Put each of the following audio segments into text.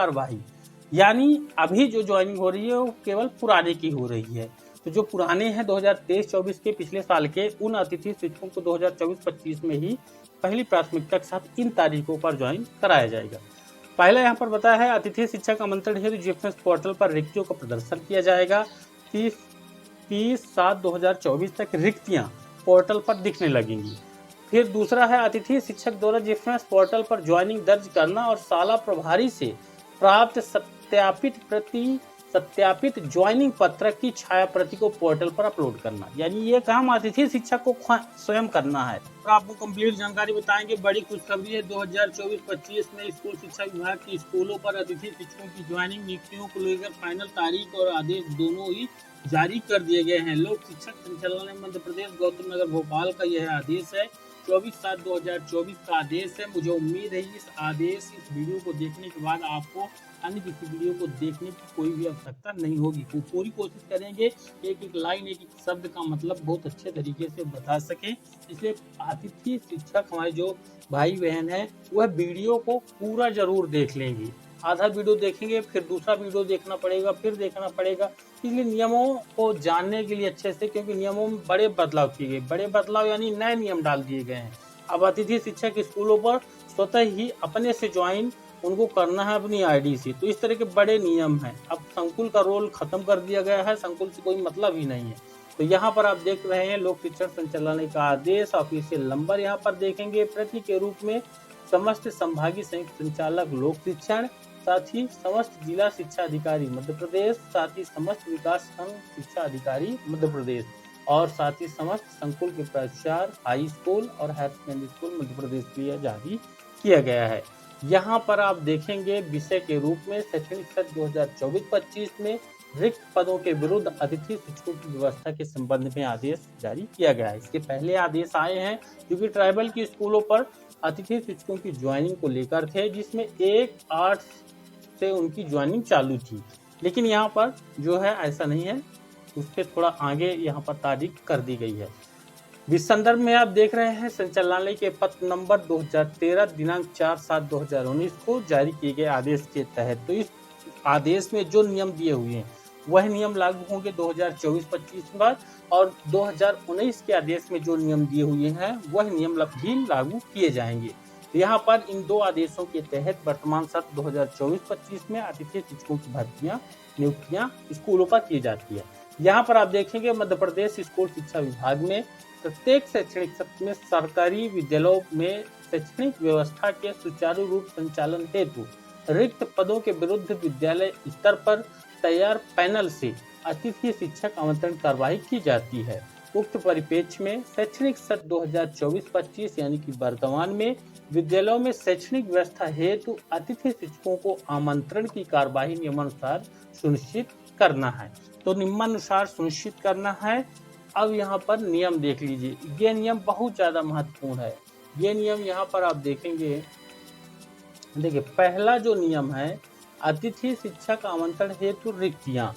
कार्यवाही, यानी अभी जो ज्वाइनिंग हो रही है वो केवल पुराने की हो रही है। तो जो पुराने हैं 2023-24 के पिछले साल के, उन अतिथि शिक्षकों को 2024-25 में ही पहली प्राथमिकता के साथ इन तारीखों पर ज्वाइन कराया जाएगा। पहला यहाँ पर बताया है अतिथि शिक्षक आमंत्रण हेतु जीएफएमएस पोर्टल पर रिक्तियों का प्रदर्शन किया जाएगा। 30/7/2024 तक रिक्तियां पोर्टल पर दिखने लगेंगी। फिर दूसरा है अतिथि शिक्षक द्वारा जीएफएमएस पोर्टल पर ज्वाइनिंग दर्ज करना और शाला प्रभारी से प्राप्त सत्यापित ज्वाइनिंग पत्र की छाया प्रति को पोर्टल पर अपलोड करना, यानी ये काम अतिथि शिक्षक को स्वयं करना है। और आपको कंप्लीट जानकारी बताएंगे। बड़ी खुशखबरी है, 2024-25 में स्कूल शिक्षा विभाग की स्कूलों पर अतिथि शिक्षकों की ज्वाइनिंग नियुक्तियों को लेकर फाइनल तारीख और आदेश दोनों ही जारी कर दिए गए हैं। लोक शिक्षक संचालनालय मध्य प्रदेश गौतम नगर भोपाल का यह आदेश है, 24/7/2024 का आदेश है। मुझे उम्मीद है इस वीडियो को देखने के बाद आपको अन्य किसी वीडियो को देखने की कोई भी आवश्यकता नहीं होगी। तो पूरी कोशिश करेंगे एक एक लाइन, एक एक शब्द का मतलब बहुत अच्छे तरीके से बता सके। इसलिए अतिथि शिक्षक हमारे जो भाई बहन है वह वीडियो को पूरा जरूर देख लेंगे। आधा वीडियो देखेंगे, फिर दूसरा वीडियो देखना पड़ेगा, फिर देखना पड़ेगा। इसलिए नियमों को जानने के लिए अच्छे से, क्योंकि नियमों में बड़े बदलाव किए गए, बड़े बदलाव यानी नए नियम डाल दिए गए हैं। अब अतिथि शिक्षक स्कूलों पर स्वतः ही अपने से ज्वाइन उनको करना है अपनी आईडी से। तो इस तरह के बड़े नियम हैं। अब संकुल का रोल खत्म कर दिया गया है, संकुल से कोई मतलब ही नहीं है। तो यहाँ पर आप देख रहे हैं लोक शिक्षण संचालनालय का आदेश, ऑफिशियल नंबर यहाँ पर देखेंगे। प्रति के रूप में समस्त संभागीय संयुक्त संचालक लोक शिक्षण, साथ ही समस्त जिला शिक्षा अधिकारी मध्य प्रदेश, साथ ही समस्त विकास खंड शिक्षा अधिकारी मध्य प्रदेश, और साथ ही समस्त संकुल के प्राचार्य हाई स्कूल और higher secondary school Madhya Pradesh के लिए जारी किया गया है। यहाँ पर आप देखेंगे विषय के रूप में शैक्षणिक सत्र 2024-25 में रिक्त पदों के विरुद्ध अतिथि शिक्षकों की व्यवस्था के संबंध में आदेश जारी किया गया है। इसके पहले आदेश आए हैं क्योंकि ट्राइबल की स्कूलों पर अतिथि शिक्षकों की ज्वाइनिंग को लेकर थे, जिसमें 1/8 से उनकी ज्वाइनिंग चालू थी। लेकिन यहाँ पर जो है ऐसा नहीं है, उसके थोड़ा आगे यहाँ पर तारीख कर दी गई है। इस संदर्भ में आप देख रहे हैं संचालनालय के पत्र नंबर 2013 दिनांक 4/7/2019 को जारी किए गए आदेश के तहत। तो इस आदेश में जो नियम दिए हुए हैं वह नियम लागू होंगे 2024-25 में, और 2019 के आदेश में जो नियम दिए हुए हैं वह नियम भी लागू किए जाएंगे। तो यहाँ पर इन दो आदेशों के तहत वर्तमान सत्र 2024-25 में अतिथि शिक्षकों की भर्तियां नियुक्तियां स्कूलों पर की जाती है। यहाँ पर आप देखेंगे मध्य प्रदेश स्कूल शिक्षा विभाग में प्रत्येक शैक्षणिक सत्र में सरकारी विद्यालयों में शैक्षणिक व्यवस्था के सुचारू रूप संचालन हेतु रिक्त पदों के विरुद्ध विद्यालय स्तर पर तैयार पैनल से अतिथि शिक्षक आमंत्रण कार्यवाही की जाती है। उक्त परिप्रेक्ष्य में शैक्षणिक सत्र 2024-25 यानी कि वर्तमान में विद्यालयों में शैक्षणिक व्यवस्था हेतु अतिथि शिक्षकों को आमंत्रण की कार्यवाही नियमानुसार सुनिश्चित करना है। तो नियमानुसार सुनिश्चित करना है। अब यहाँ पर नियम देख लीजिए, ये नियम बहुत ज्यादा महत्वपूर्ण है। ये नियम यहाँ पर आप देखेंगे, देखिए पहला जो नियम है अतिथि शिक्षक आमंत्रण हेतु रिक्तियां,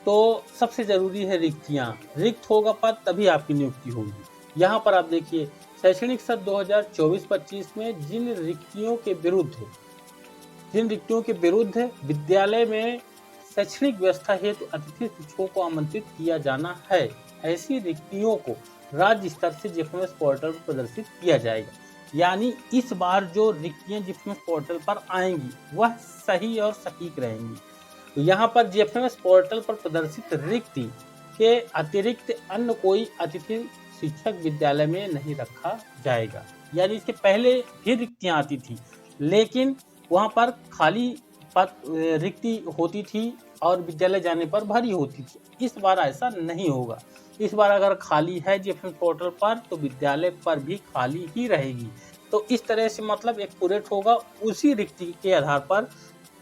तो सबसे जरूरी है रिक्तियां। रिक्त होगा पद तभी आपकी नियुक्ति होगी। यहाँ पर आप देखिए शैक्षणिक सत्र 2024-25 में जिन रिक्तियों के विरुद्ध विद्यालय में शैक्षणिक व्यवस्था हेतु अतिथि शिक्षकों को आमंत्रित किया जाना है, ऐसी रिक्तियों को राज्य स्तर से जीएफएमएस पोर्टल पर प्रदर्शित किया जाएगा। यानी इस बार जो रिक्तियां जीएफएमएस पोर्टल पर आएंगी वह सही और सटीक रहेंगी। तो यहाँ पर जीएफएमएस पोर्टल पर प्रदर्शित रिक्ति के अतिरिक्त अन्य कोई अतिथि शिक्षक विद्यालय में नहीं रखा जाएगा। यानी इसके पहले भी रिक्तियां आती थी, लेकिन वहाँ पर खाली रिक्ति होती थी और विद्यालय जाने पर भरी होती थी। इस बार ऐसा नहीं होगा। इस बार अगर खाली है जीएफएमएस पोर्टल पर तो विद्यालय पर भी खाली ही रहेगी। तो इस तरह से मतलब एक एक्यूरेट होगा, उसी रिक्ति के आधार पर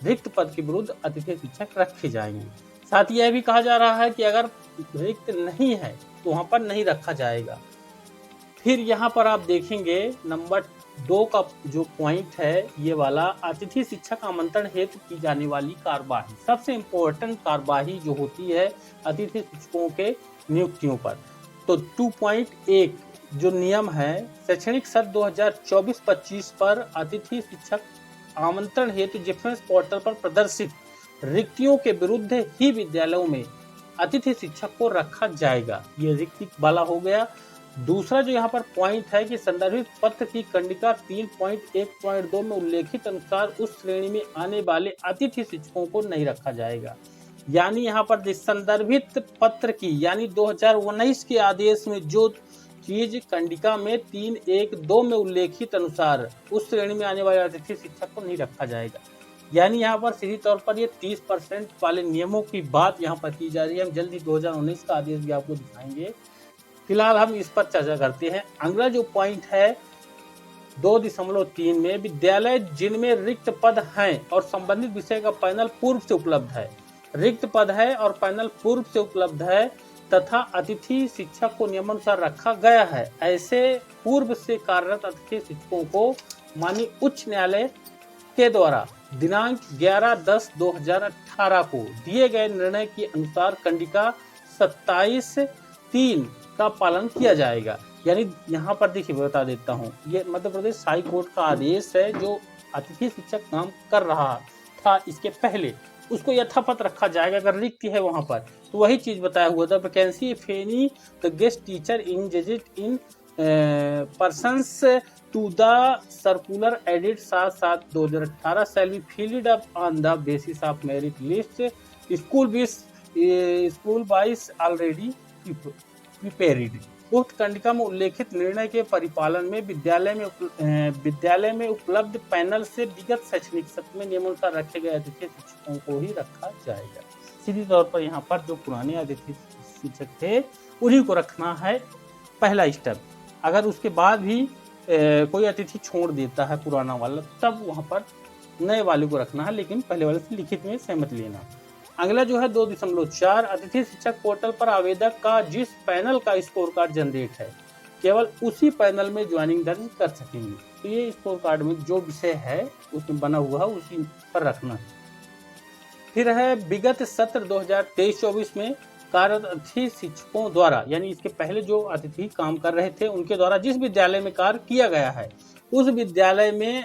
रिक्त पद के विरुद्ध अतिथि शिक्षक रखे जाएंगे। साथ ही यह भी कहा जा रहा है कि अगर रिक्त नहीं है तो वहां पर नहीं रखा जाएगा। फिर यहाँ पर आप देखेंगे नंबर 2 का जो पॉइंट है ये वाला, अतिथि शिक्षक आमंत्रण हेतु की जाने वाली कार्यवाही। सबसे इम्पोर्टेंट कार्यवाही जो होती है अतिथि शिक्षकों के नियुक्तियों पर। तो 2.1 जो नियम है शैक्षणिक सत्र 2024-25 पर अतिथि शिक्षक आमंत्रण हेतु जिफेंस पोर्टल पर प्रदर्शित रिक्तियों के विरुद्ध ही विद्यालयों में अतिथि शिक्षक को रखा जाएगा। ये रिक्ति वाला हो गया। दूसरा जो यहाँ पर पॉइंट है कि संदर्भित पत्र की कंडिका 3.1.2 में उल्लेखित अनुसार उस श्रेणी में आने वाले अतिथि शिक्षकों को नहीं रखा जाएगा। यानी यहाँ पर जिस संदर्भित पत्र की यानी 2019 के आदेश में जो चीज कंडिका में 3.1.2 में उल्लेखित अनुसार उस श्रेणी में आने वाले अतिथि शिक्षक को नहीं रखा जाएगा। यानी यहाँ पर सीधी तौर पर ये 30% वाले नियमों की बात यहाँ पर की जा रही है। हम जल्दी 2019 का आदेश भी आपको दिखाएंगे। फिलहाल हम इस पर चर्चा करते हैं। अगला जो पॉइंट है 2.3 में विद्यालय जिनमें रिक्त पद हैं और संबंधित विषय का पैनल पूर्व से उपलब्ध है, रिक्त पद है और पैनल पूर्व से उपलब्ध है तथा अतिथि शिक्षक को नियमानुसार रखा गया है, ऐसे पूर्व से कार्यरत अतिथि शिक्षकों को माननीय उच्च न्यायालय के द्वारा दिनांक 11/10/2018 को दिए गए निर्णय के अनुसार कंडिका 27(3) का पालन किया जाएगा। यानी यहाँ पर देखिए बता देता हूँ, ये मध्य प्रदेश हाई कोर्ट का आदेश है। जो अतिथि शिक्षक काम कर रहा था इसके पहले उसको यथावत रखा जाएगा। अगर रिक्त है वहां पर तो वही चीज बताया हुआ था। Vacancy if any the guest teacher in engaged in persons to the circular edit 7/7/2018 shall be filled up on the basis of merit list school wise already prepared. उक्त कंडिका में उल्लेखित निर्णय के परिपालन में विद्यालय में उपलब्ध पैनल से विगत शैक्षणिक सत्र में नियमानुसार रखे गए अतिथि शिक्षकों को ही रखा जाएगा। सीधी तौर पर यहाँ पर जो पुराने अतिथि शिक्षक थे उन्हीं को रखना है, पहला स्टेप। अगर उसके बाद भी कोई अतिथि छोड़ देता है पुराना वाला, तब वहाँ पर नए वाले को रखना है, लेकिन पहले वाले से लिखित में सहमति लेना। अगला जो है 2.4 अतिथि शिक्षक पोर्टल पर आवेदक का जिस पैनल का स्कोर कार्ड जनरेट है केवल उसी पैनल में ज्वाइनिंग दर्ज कर सकेंगे। तो ये स्कोर कार्ड में जो विषय है उसमें बना हुआ है उसी पर रखना है। फिर है विगत सत्र 2023-24 में कार्यरत अतिथि शिक्षकों द्वारा, यानी इसके पहले जो अतिथि काम कर रहे थे उनके द्वारा जिस विद्यालय में कार्य किया गया है उस विद्यालय में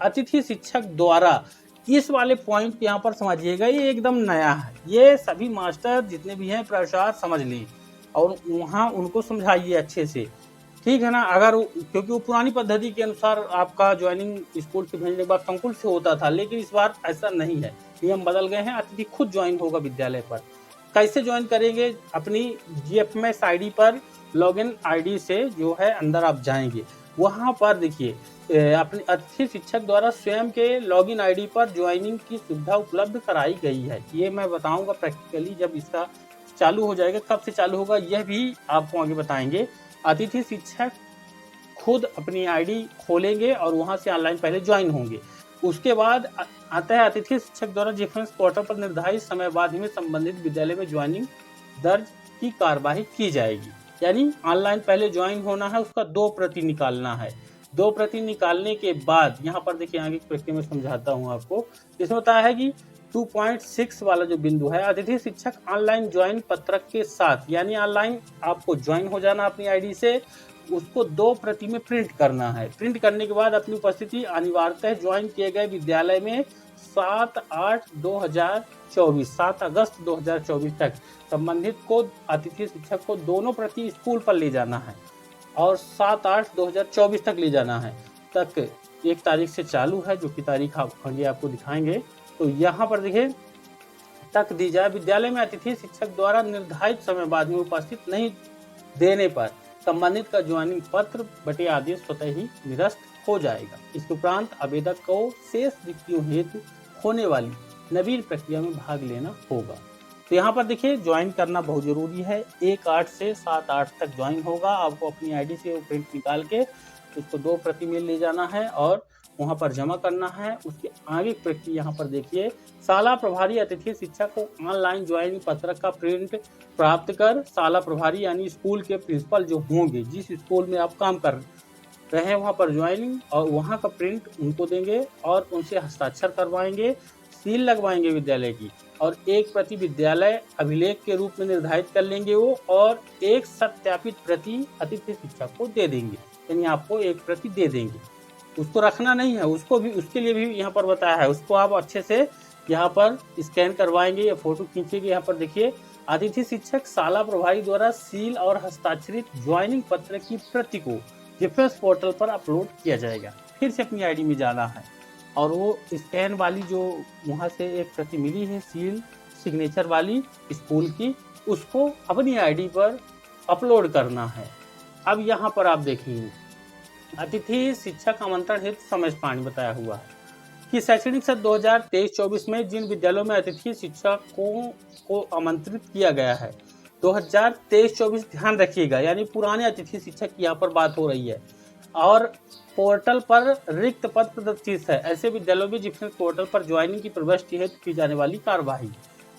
अतिथि शिक्षक द्वारा, इस वाले पॉइंट यहाँ पर समझिएगा, ये एकदम नया है। ये सभी मास्टर जितने भी हैं प्रसार समझ ली और वहाँ उनको समझाइए अच्छे से, ठीक है ना। अगर क्योंकि वो पुरानी पद्धति के अनुसार आपका ज्वाइनिंग स्कूल से भेजने के बाद संकुल से होता था, लेकिन इस बार ऐसा नहीं है, नियम बदल गए हैं। अतिथि खुद ज्वाइन होगा विद्यालय पर। कैसे ज्वाइन करेंगे? अपनी GFMS ID पर लॉगिन ID से जो है अंदर आप जाएंगे, वहाँ पर देखिए अपने अतिथि शिक्षक द्वारा स्वयं के लॉगिन ID पर ज्वाइनिंग की सुविधा उपलब्ध कराई गई है। ये मैं बताऊंगा प्रैक्टिकली जब इसका चालू हो जाएगा। कब से चालू होगा यह भी आपको आगे बताएंगे। अतिथि शिक्षक खुद अपनी ID खोलेंगे और वहां से ऑनलाइन पहले ज्वाइन होंगे। उसके बाद आता है अतिथि शिक्षक द्वारा जिफेंस पोर्टल पर निर्धारित समय बाद ही में संबंधित विद्यालय में ज्वाइनिंग दर्ज की कार्यवाही की जाएगी। यानी ऑनलाइन पहले ज्वाइन होना है, उसका 2 प्रति निकालना है। 2 प्रति निकालने के बाद यहाँ पर देखिए आगे प्रक्रिया में समझाता हूँ आपको। इसमें बताया है कि 2.6 वाला जो बिंदु है, अतिथि शिक्षक ऑनलाइन ज्वाइन पत्रक के साथ, यानी ऑनलाइन आपको ज्वाइन हो जाना अपनी ID से, उसको 2 प्रति में प्रिंट करना है। प्रिंट करने के बाद अपनी उपस्थिति अनिवार्यतः ज्वाइन किए गए विद्यालय में 7/8/2024 7 अगस्त 2024 तक संबंधित को अतिथि शिक्षक को दोनों प्रति स्कूल पर ले जाना है और 7/8/2024 तक ले जाना है। तक 1 तारीख से चालू है, जो कि तारीख आगे आपको दिखाएंगे। तो यहाँ पर देखिए तक दी जाए। विद्यालय में अतिथि शिक्षक द्वारा निर्धारित समय बाद में उपस्थित नहीं देने पर संबंधित का ज्वाइनिंग पत्र बटे आदेश स्वतः ही निरस्त हो जाएगा। इसके उपरांत आवेदक को शेष रिक्तियों हेतु होने वाली नवीन प्रक्रिया में भाग लेना होगा। तो यहाँ पर देखिए ज्वाइन करना बहुत जरूरी है। 1/8 से 7/8 तक ज्वाइन होगा। आपको अपनी ID से प्रिंट निकाल के उसको 2 प्रति में ले जाना है और वहाँ पर जमा करना है। उसके आगे प्रक्रिया यहाँ पर देखिए, शाला प्रभारी अतिथि शिक्षक को ऑनलाइन ज्वाइनिंग पत्रक का प्रिंट प्राप्त कर शाला प्रभारी यानी स्कूल के प्रिंसिपल जो होंगे, जिस स्कूल में आप काम कर रहे हैं वहाँ पर ज्वाइनिंग, और वहाँ का प्रिंट उनको देंगे और उनसे हस्ताक्षर करवाएंगे, सील लगवाएंगे विद्यालय की, और 1 प्रति विद्यालय अभिलेख के रूप में निर्धारित कर लेंगे वो, और 1 सत्यापित प्रति अतिथि शिक्षक को दे देंगे, यानी आपको 1 प्रति दे देंगे। उसको रखना नहीं है, उसको भी, उसके लिए भी यहाँ पर बताया है। उसको आप अच्छे से यहाँ पर स्कैन करवाएंगे या फोटो खींचेंगे। यहाँ पर देखिए, अतिथि शिक्षक शाला प्रभारी द्वारा सील और हस्ताक्षरित ज्वाइनिंग पत्र की प्रति को डिफेंस पोर्टल पर अपलोड किया जाएगा। फिर से अपनी आईडी में जाना है और वो स्कैन वाली जो वहाँ से एक प्रति मिली है सील सिग्नेचर वाली स्कूल की, उसको अपनी आईडी पर अपलोड करना है। अब यहाँ पर आप देखेंगे अतिथि शिक्षक आमंत्रण हेतु समय स्पान बताया हुआ है कि शैक्षणिक सत्र 2023-24 में जिन विद्यालयों में अतिथि शिक्षकों को आमंत्रित किया गया है, 2023-24 ध्यान रखिएगा, यानी पुराने अतिथि शिक्षक की यहाँ पर बात हो रही है। और पोर्टल पर रिक्त पद प्रदर्शित है ऐसे विद्यालयों में डिफेंस पोर्टल पर ज्वाइनिंग की प्रविष्टि हेतु की जाने वाली कार्यवाही,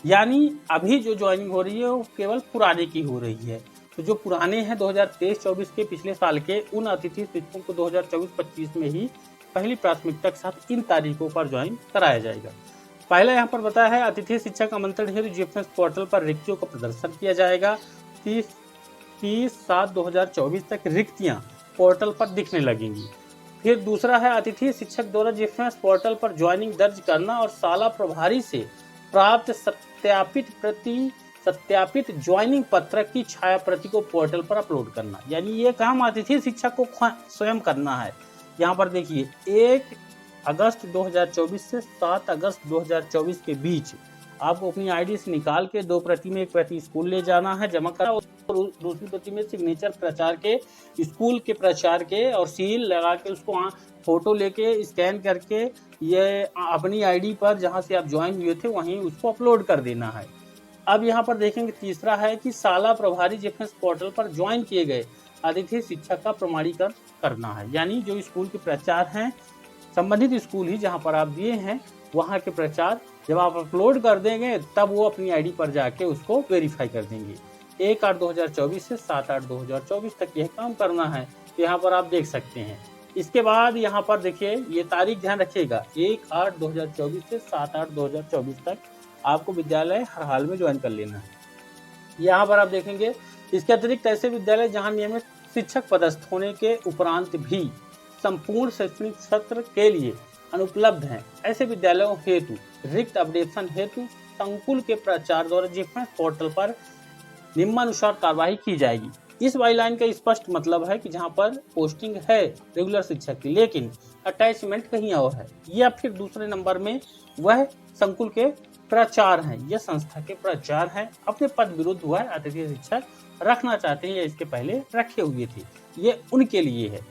यानी अभी जो ज्वाइनिंग हो रही है वो केवल पुराने की हो रही है। तो जो पुराने हैं 2023-24 के पिछले साल के, उन अतिथि शिक्षकों को 2024-25 में ही पहली प्राथमिकता के साथ इन तारीखों पर ज्वाइन कराया जाएगा। पहला यहाँ पर बताया है अतिथि शिक्षक आमंत्रण हेतु डिफेंस पोर्टल पर रिक्तियों का प्रदर्शन किया जाएगा। 30/7/2024 तक रिक्तियाँ पोर्टल पर दिखने लगेंगी। फिर दूसरा है अतिथि शिक्षक द्वारा डिफेंस पोर्टल पर ज्वाइनिंग दर्ज करना और शाला प्रभारी से प्राप्त सत्यापित ज्वाइनिंग पत्र की छाया प्रति को पोर्टल पर अपलोड करना, यानी ये काम अतिथि शिक्षक को स्वयं करना है। यहाँ पर देखिए 1 अगस्त 2024 से 7 अगस्त 2024 के बीच आपको अपनी आईडी से निकाल के 2 प्रति में, 1 प्रति स्कूल ले जाना है जमा करा, और दूसरी प्रति में सिग्नेचर प्रचार के, स्कूल के प्रचार के और सील लगा के उसको फोटो लेके स्कैन करके ये अपनी आईडी पर जहाँ से आप ज्वाइन हुए थे वहीं उसको अपलोड कर देना है। अब यहाँ पर देखेंगे तीसरा है कि शाला प्रभारी डिफेंस पोर्टल पर ज्वाइन किए गए अतिथि शिक्षक का प्रमाणीकरण करना है, यानी जो स्कूल के प्रचार हैं, संबंधित स्कूल ही जहाँ पर आप दिए हैं वहाँ के प्रचार जब आप अपलोड कर देंगे तब वो अपनी आईडी पर जाके उसको वेरीफाई कर देंगे। 1/8/2024 से 7/8/2024 तक यह काम करना है, यहाँ पर आप देख सकते हैं। इसके बाद यहाँ पर देखिए ये तारीख ध्यान रखिएगा, 1/8/2024 से 7/8/2024 तक आपको विद्यालय हर हाल में ज्वाइन कर लेना है। यहाँ पर आप देखेंगे इसके अतिरिक्त ऐसे विद्यालय जहाँ नियमित शिक्षक पदस्थ होने के उपरांत भी संपूर्ण शैक्षणिक सत्र के लिए अनुपलब्ध हैं, ऐसे विद्यालयों हेतु रिक्त अपडेशन हेतु संकुल के प्राचार्य द्वारा डिफेंस पोर्टल पर निम्नानुसार कार्यवाही की जाएगी। इस वाली लाइन का स्पष्ट मतलब है कि जहाँ पर पोस्टिंग है रेगुलर शिक्षक की, लेकिन अटैचमेंट कहीं और है, या फिर दूसरे नंबर में वह संकुल के प्राचार्य हैं या संस्था के प्राचार्य हैं, अपने पद विरुद्ध वह अतिथि शिक्षक रखना चाहते हैं या इसके पहले रखे हुए थे, ये उनके लिए है।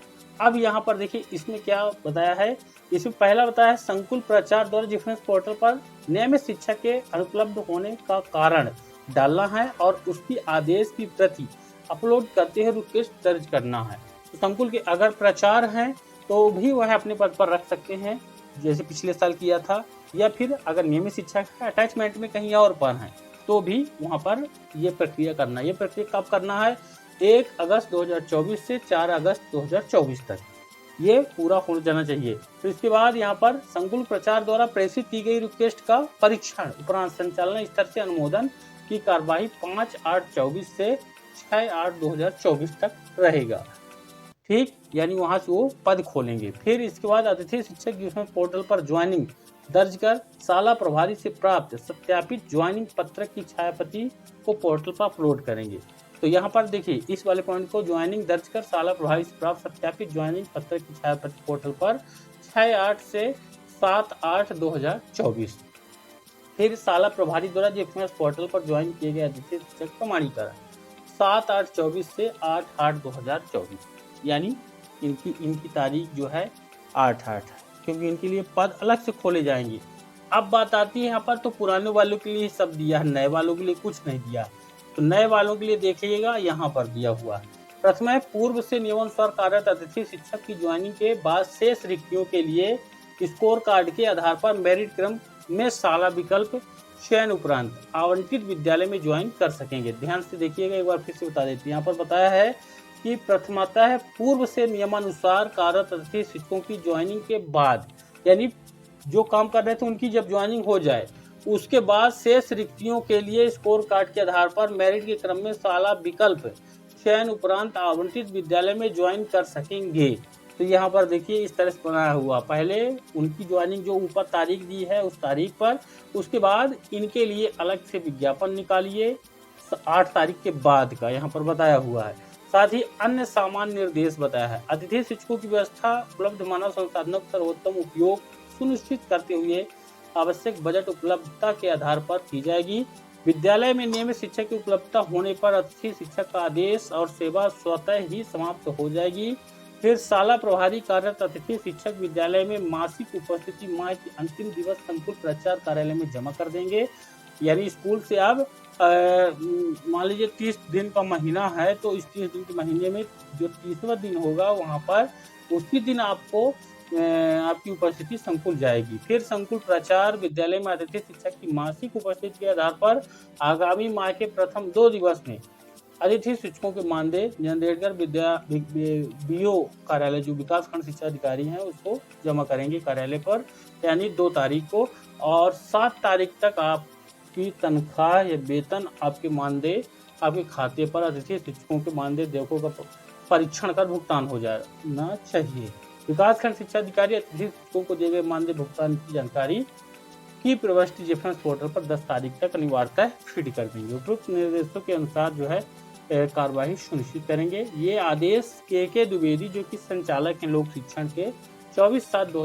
अब यहाँ पर देखिए इसमें क्या बताया है, इसमें पहला बताया है संकुल प्राचार्य द्वारा डिफेंस पोर्टल पर नियमित शिक्षक के अनुपलब्ध होने का कारण डालना है और उसकी आदेश की प्रति अपलोड करते हुए रिक्वेस्ट दर्ज करना है। तो संकुल के अगर प्राचार्य हैं तो भी वह अपने पद पर रख सकते हैं जैसे पिछले साल किया था, या फिर अगर नियमित शिक्षक है अटैचमेंट में कहीं और पर है तो भी वहाँ पर ये प्रक्रिया करना है। ये प्रक्रिया कब करना है, 1 अगस्त 2024 से 4 अगस्त 2024 तक ये पूरा हो जाना चाहिए। तो इसके बाद यहाँ पर संकुल प्रचार द्वारा प्रेषित की गई रिक्वेस्ट का परीक्षण उपरांत संचालन स्तर से अनुमोदन की कार्यवाही 5/8/24 से 6/8/2024 तक रहेगा। ठीक, यानी वहां से वो पद खोलेंगे। फिर इसके बाद अतिथि शिक्षक डिफेंस पोर्टल पर ज्वाइनिंग दर्ज कर शाला प्रभारी से प्राप्त सत्यापित ज्वाइनिंग पत्र की छायाप्रति को पोर्टल पर अपलोड करेंगे। तो यहाँ पर देखिए इस वाले पॉइंट को, ज्वाइनिंग दर्ज कर शाला प्रभारी से प्राप्त सत्यापित ज्वाइनिंग पत्र की छायाप्रति पोर्टल पर 6/8 से 7/8/2024। फिर शाला प्रभारी द्वारा डिफेंस पोर्टल पर ज्वाइन किए गए अतिथि शिक्षक प्रमाणीकरण 7/8/24 से 8/8/2024, यानी इनकी तारीख जो है 8/8, क्योंकि इनके लिए पद अलग से खोले जाएंगे। अब बात आती है यहाँ पर, तो पुराने वालों के लिए सब दिया है, नए वालों के लिए कुछ नहीं दिया। तो नए वालों के लिए देखिएगा यहाँ पर दिया हुआ है। प्रथम है पूर्व से नियमानुसार कार्यरत अतिथि शिक्षक की ज्वाइनिंग के बाद शेष रिक्तियों के लिए स्कोर कार्ड के आधार पर मेरिट क्रम में शाला विकल्प चयन उपरांत आवंटित विद्यालय में ज्वाइन कर सकेंगे। ध्यान से देखिएगा, एक बार फिर से बता देते हैं। यहाँ पर बताया है कि प्रथमतः है पूर्व से नियमानुसार कार्यरत अतिथि शिक्षकों की ज्वाइनिंग के बाद, यानी जो काम कर रहे थे उनकी जब ज्वाइनिंग हो जाए उसके बाद शेष रिक्तियों के लिए स्कोर कार्ड के आधार पर मेरिट के क्रम में शाला विकल्प चयन उपरांत आवंटित विद्यालय में ज्वाइन कर सकेंगे। तो यहाँ पर देखिए इस तरह से बनाया हुआ, पहले उनकी ज्वाइनिंग जो ऊपर तारीख दी है उस तारीख पर, उसके बाद इनके लिए अलग से विज्ञापन निकालिए 8 तारीख के बाद का यहाँ पर बताया हुआ है। साथ ही अन्य सामान्य निर्देश बताया है। अतिथि शिक्षकों की व्यवस्था उपलब्ध मानव संसाधनों का सर्वोत्तम उपयोग सुनिश्चित करते हुए आवश्यक बजट उपलब्धता के आधार पर की जाएगी। विद्यालय में नियमित शिक्षक की उपलब्धता होने पर अतिथि शिक्षक का आदेश और सेवा स्वतः ही समाप्त हो जाएगी। फिर शाला प्रभारी कार्यरत अतिथि शिक्षक विद्यालय में मासिक उपस्थिति माह के अंतिम दिवस संकुल प्रचार कार्यालय में जमा कर देंगे। यानी स्कूल से अब मान लीजिए 30 दिन का महीना है, तो इस 30 दिन के महीने में जो 30वां दिन होगा वहाँ पर उसी दिन आपको आपकी उपस्थिति संकुल जाएगी। फिर संकुल प्रचार विद्यालय में अतिथि शिक्षक की मासिक उपस्थिति के आधार पर आगामी माह के प्रथम 2 दिवस में अतिथि शिक्षकों के मानदेय जनरेट कर बीओ कार्यालय जो विकास खंड शिक्षा अधिकारी हैं उसको जमा करेंगे कार्यालय पर, यानी 2 तारीख को। और 7 तारीख तक आपकी तनख्वाह या वेतन आपके मानदेय आपके खाते पर अतिथि शिक्षकों के मानदेय देयकों का परीक्षण कर भुगतान हो जाना चाहिए। विकास खंड शिक्षा अधिकारी अतिथि शिक्षकों को दिए गए मानदेय भुगतान की जानकारी की प्रविष्टि रेफरेंस पोर्टल पर 10 तारीख तक अनिवार्यतः फीड कर देंगे। उपरोक्त निर्देशों के अनुसार जो है कार्यवाही सुनिश्चित करेंगे। ये आदेश के द्विवेदी जो कि संचालक हैं लोक शिक्षण के 24/7